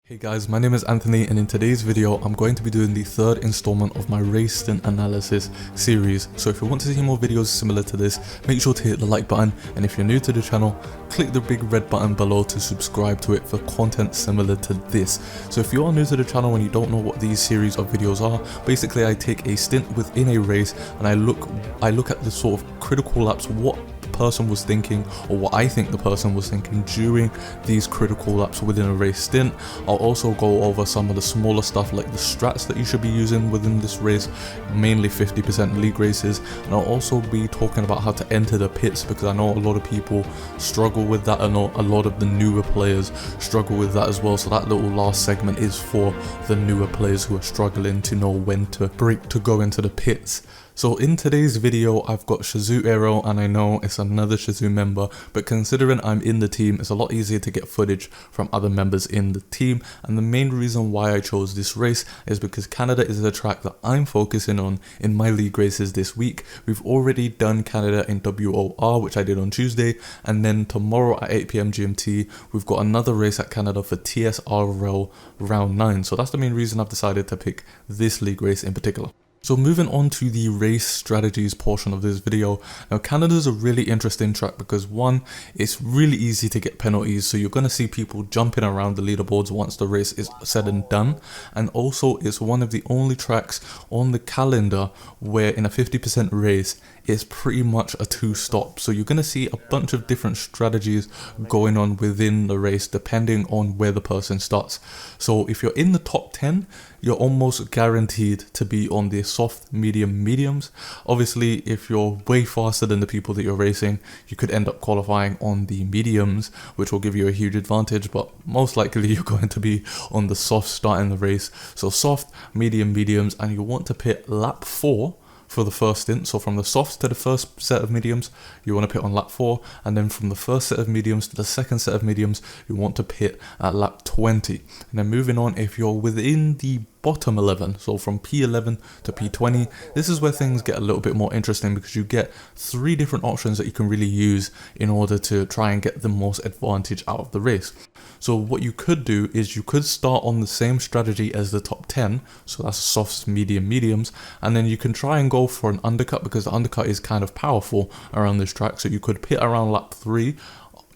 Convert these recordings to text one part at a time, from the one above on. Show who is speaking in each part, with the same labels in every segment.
Speaker 1: Hey guys, my name is Anthony, and in today's video I'm going to be doing the third installment of my race stint analysis series. So if you want to see more videos similar to this, make sure to hit the like button, and if you're new to the channel, click the big red button below to subscribe to it for content similar to this. So if you are new to the channel and you don't know what these series of videos are, basically I take a stint within a race and I look at the sort of critical laps, what person was thinking, or what I think the person was thinking during these critical laps within a race stint. I'll also go over some of the smaller stuff like the strats that you should be using within this race, mainly 50% league races, and I'll also be talking about how to enter the pits, because I know a lot of people struggle with that. I know a lot of the newer players struggle with that as well, so that little last segment is for the newer players who are struggling to know when to brake to go into the pits. So in today's video, I've got SHZ Aero, and I know it's another SHZ member, but considering I'm in the team, it's a lot easier to get footage from other members in the team. And the main reason why I chose this race is because Canada is the track that I'm focusing on in my league races this week. We've already done Canada in WOR, which I did on Tuesday, and then tomorrow at 8 PM GMT, we've got another race at Canada for TSRL round 9. So that's the main reason I've decided to pick this league race in particular. So moving on to the race strategies portion of this video. Now Canada's a really interesting track because one, it's really easy to get penalties, so you're going to see people jumping around the leaderboards once the race is said and done, and also it's one of the only tracks on the calendar where in a 50% race it's pretty much a two-stop. So you're going to see a bunch of different strategies going on within the race depending on where the person starts. So if you're in the top 10, you're almost guaranteed to be on the soft, medium, mediums. Obviously, if you're way faster than the people that you're racing, you could end up qualifying on the mediums, which will give you a huge advantage, but most likely you're going to be on the soft starting the race. So soft, medium, mediums, and you want to pit lap 4 for the first stint. So from the softs to the first set of mediums, you want to pit on lap 4, and then from the first set of mediums to the second set of mediums, you want to pit at lap 20. And then moving on, if you're within the bottom 11, so from P11 to P20, this is where things get a little bit more interesting, because you get 3 different options that you can really use in order to try and get the most advantage out of the race. So what you could do is you could start on the same strategy as the top 10, so that's softs, medium, mediums, and then you can try and go for an undercut, because the undercut is kind of powerful around this track. So you could pit around lap 3.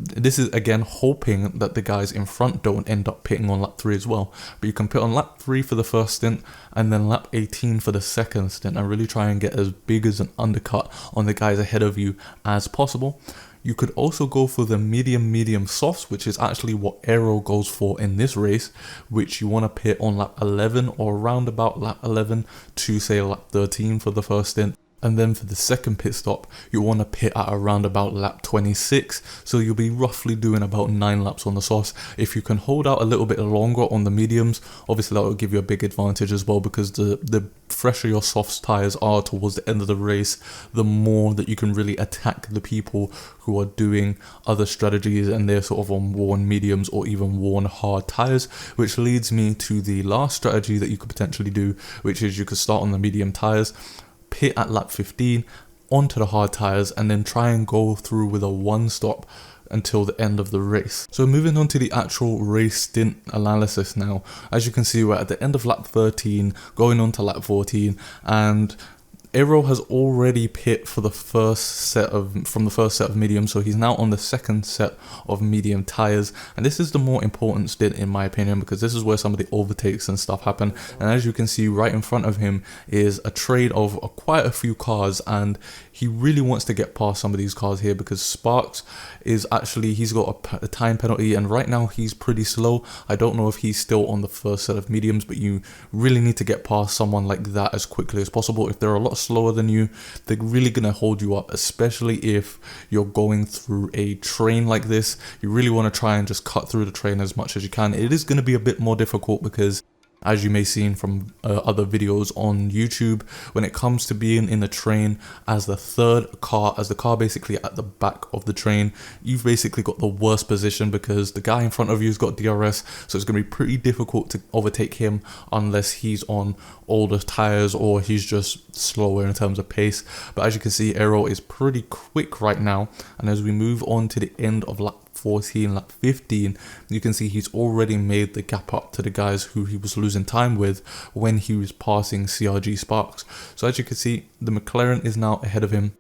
Speaker 1: This is again hoping that the guys in front don't end up pitting on lap 3 as well. But you can pit on lap 3 for the first stint and then lap 18 for the second stint, and really try and get as big as an undercut on the guys ahead of you as possible. You could also go for the medium softs, which is actually what Aero goes for in this race, which you want to pit on lap 11 or around about lap 11 to say lap 13 for the first stint. And then for the second pit stop, you want to pit at around about lap 26, so you'll be roughly doing about 9 laps on the softs. If you can hold out a little bit longer on the mediums, obviously that will give you a big advantage as well, because the fresher your softs tires are towards the end of the race, the more that you can really attack the people who are doing other strategies and they're sort of on worn mediums or even worn hard tires, which leads me to the last strategy that you could potentially do, which is you could start on the medium tires, pit at lap 15 onto the hard tires, and then try and go through with a 1-stop until the end of the race. So moving on to the actual race stint analysis now. As you can see, we're at the end of lap 13, going on to lap 14, and Aero has already pit for the first set of mediums, so he's now on the second set of medium tires, and this is the more important stint in my opinion, because this is where some of the overtakes and stuff happen. And as you can see, right in front of him is a trade of quite a few cars, and he really wants to get past some of these cars here, because Sparks is actually, he's got a time penalty, and right now he's pretty slow. I don't know if he's still on the first set of mediums, but you really need to get past someone like that as quickly as possible. If they're a lot slower than you, they're really gonna hold you up, especially if you're going through a train like this. You really want to try and just cut through the train as much as you can. It is going to be a bit more difficult because, as you may have seen from other videos on YouTube, when it comes to being in the train as the third car, as the car basically at the back of the train, you've basically got the worst position, because the guy in front of you has got DRS, so it's going to be pretty difficult to overtake him unless he's on older tires or he's just slower in terms of pace. But as you can see, Aero is pretty quick right now, and as we move on to the end of lap 14, lap 15, you can see he's already made the gap up to the guys who he was losing time with when he was passing CRG Sparks. So as you can see, the McLaren is now ahead of him.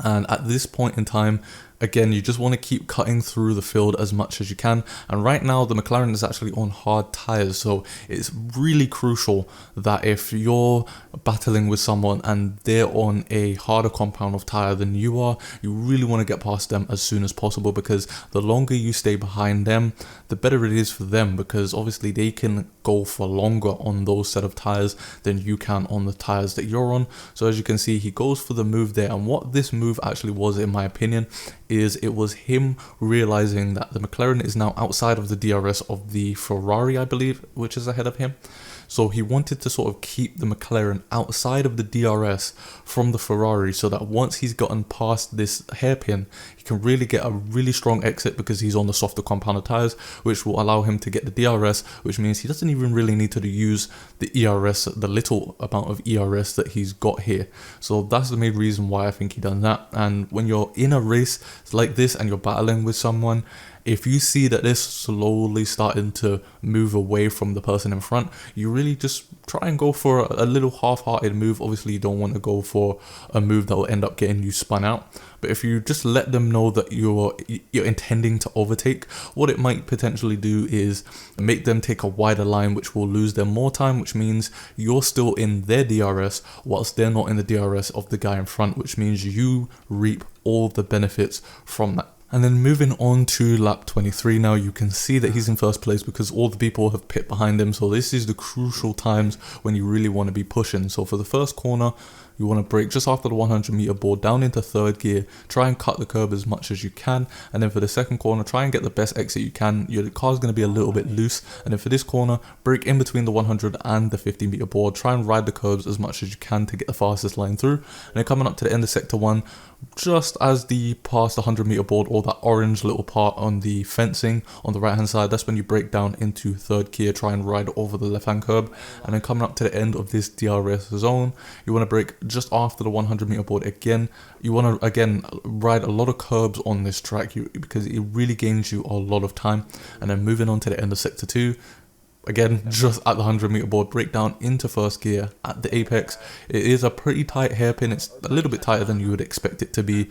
Speaker 1: And at this point in time, again, you just want to keep cutting through the field as much as you can. And right now, the McLaren is actually on hard tires. So it's really crucial that if you're battling with someone and they're on a harder compound of tire than you are, you really want to get past them as soon as possible, because the longer you stay behind them, the better it is for them, because obviously they can go for longer on those set of tires than you can on the tires that you're on. So as you can see, he goes for the move there. And what this move actually was, in my opinion, is it was him realizing that the McLaren is now outside of the DRS of the Ferrari, I believe, which is ahead of him. So he wanted to sort of keep the McLaren outside of the DRS from the Ferrari, so that once he's gotten past this hairpin, he can really get a really strong exit, because he's on the softer compounded tires, which will allow him to get the DRS, which means he doesn't even really need to use the ERS, the little amount of ERS that he's got here. So that's the main reason why I think he done that. And when you're in a race like this and you're battling with someone, if you see that they're slowly starting to move away from the person in front, you really just try and go for a little half-hearted move. Obviously, you don't want to go for a move that will end up getting you spun out. But if you just let them know that you're intending to overtake, what it might potentially do is make them take a wider line, which will lose them more time, which means you're still in their DRS whilst they're not in the DRS of the guy in front, which means you reap all the benefits from that. And then moving on to lap 23 now, you can see that he's in first place because all the people have pit behind him. So this is the crucial times when you really want to be pushing. So for the first corner, you want to brake just after the 100 meter board down into third gear, try and cut the curb as much as you can. And then for the second corner, try and get the best exit you can. Your car's going to be a little bit loose. And then for this corner, brake in between the 100 and the 50 meter board, try and ride the curbs as much as you can to get the fastest line through. And then coming up to the end of sector 1, just as the past the 100 meter board, or that orange little part on the fencing on the right hand side, that's when you brake down into third gear, try and ride over the left hand curb. And then coming up to the end of this DRS zone, you want to brake just after the 100 meter board again. You want to again ride a lot of curbs on this track because it really gains you a lot of time. And then moving on to the end of sector 2, again, just at the 100 meter board, brake down into first gear at the apex. It is a pretty tight hairpin. It's a little bit tighter than you would expect it to be.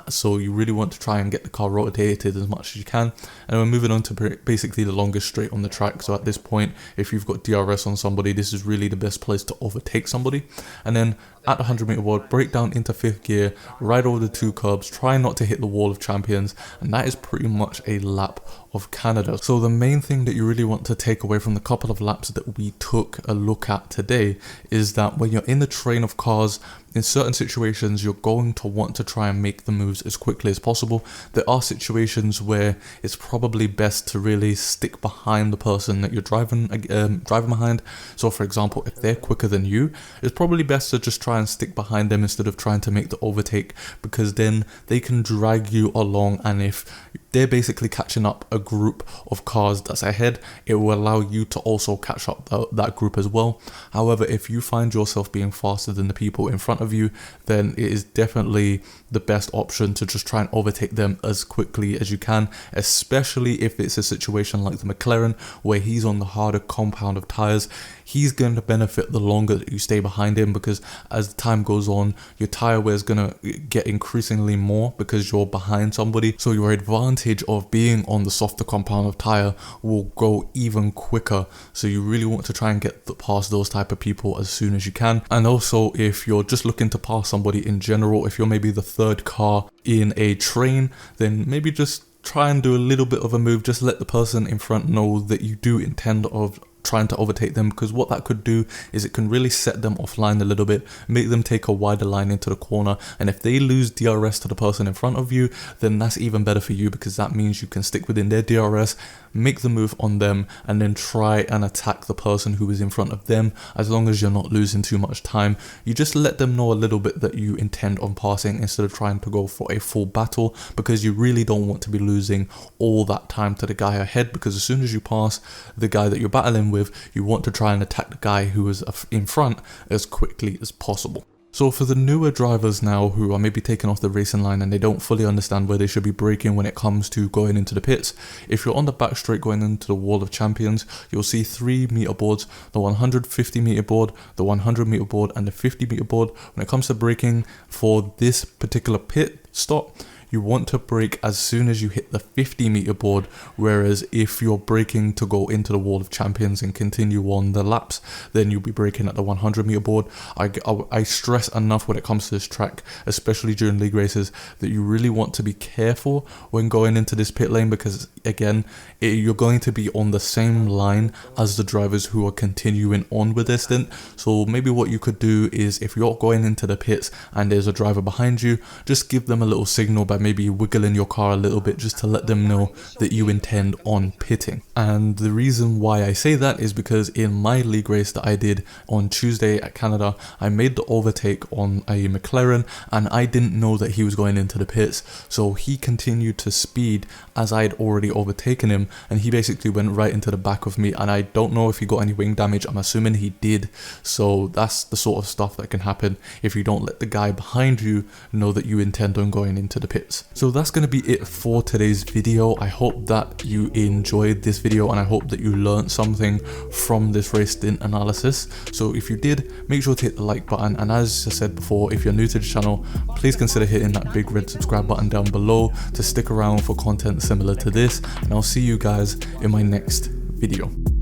Speaker 1: So you really want to try and get the car rotated as much as you can. And we're moving on to basically the longest straight on the track. So at this point, if you've got DRS on somebody, this is really the best place to overtake somebody. And then at the 100 meter board, brake down into fifth gear, ride over the two curbs, try not to hit the wall of champions. And that is pretty much a lap of Canada. So the main thing that you really want to take away from the couple of laps that we took a look at today is that when you're in the train of cars, in certain situations, you're going to want to try and make the moves as quickly as possible. There are situations where it's probably best to really stick behind the person that you're driving behind. So for example, if they're quicker than you, it's probably best to just try and stick behind them instead of trying to make the overtake, because then they can drag you along, and if they're basically catching up a group of cars that's ahead, it will allow you to also catch up that group as well. However, if you find yourself being faster than the people in front of you, then it is definitely the best option to just try and overtake them as quickly as you can, especially if it's a situation like the McLaren where he's on the harder compound of tires. He's going to benefit the longer that you stay behind him, because as the time goes on, your tire wear is going to get increasingly more because you're behind somebody. So your advantage of being on the softer compound of tire will go even quicker. So you really want to try and get past those type of people as soon as you can. And also, if you're just looking to pass somebody in general, if you're maybe the third car in a train, then maybe just try and do a little bit of a move. Just let the person in front know that you do intend of trying to overtake them, because what that could do is it can really set them offline a little bit, make them take a wider line into the corner. And if they lose DRS to the person in front of you, then that's even better for you, because that means you can stick within their DRS, make the move on them, and then try and attack the person who is in front of them. As long as you're not losing too much time, you just let them know a little bit that you intend on passing instead of trying to go for a full battle, because you really don't want to be losing all that time to the guy ahead. Because as soon as you pass the guy that you're battling with, you want to try and attack the guy who is in front as quickly as possible. So for the newer drivers now who are maybe taking off the racing line and they don't fully understand where they should be braking when it comes to going into the pits, if you're on the back straight going into the Wall of Champions, you'll see 3 meter boards: the 150 meter board, the 100 meter board, and the 50 meter board. When it comes to braking for this particular pit stop, you want to brake as soon as you hit the 50 meter board, whereas if you're braking to go into the Wall of Champions and continue on the laps, then you'll be braking at the 100 meter board. I stress enough when it comes to this track, especially during league races, that you really want to be careful when going into this pit lane, because again, you're going to be on the same line as the drivers who are continuing on with their stint. So maybe what you could do is, if you're going into the pits and there's a driver behind you, just give them a little signal by maybe wiggling your car a little bit, just to let them know that you intend on pitting. And the reason why I say that is because in my league race that I did on Tuesday at Canada, I made the overtake on a McLaren and I didn't know that he was going into the pits, so he continued to speed as I had already overtaken him, and he basically went right into the back of me, and I don't know if he got any wing damage. I'm assuming he did. So that's the sort of stuff that can happen if you don't let the guy behind you know that you intend on going into the pits. So that's going to be it for today's video. I hope that you enjoyed this video and I hope that you learned something from this race stint analysis. So if you did, make sure to hit the like button, and as I said before, if you're new to the channel, please consider hitting that big red subscribe button down below to stick around for content similar to this, and I'll see you guys in my next video.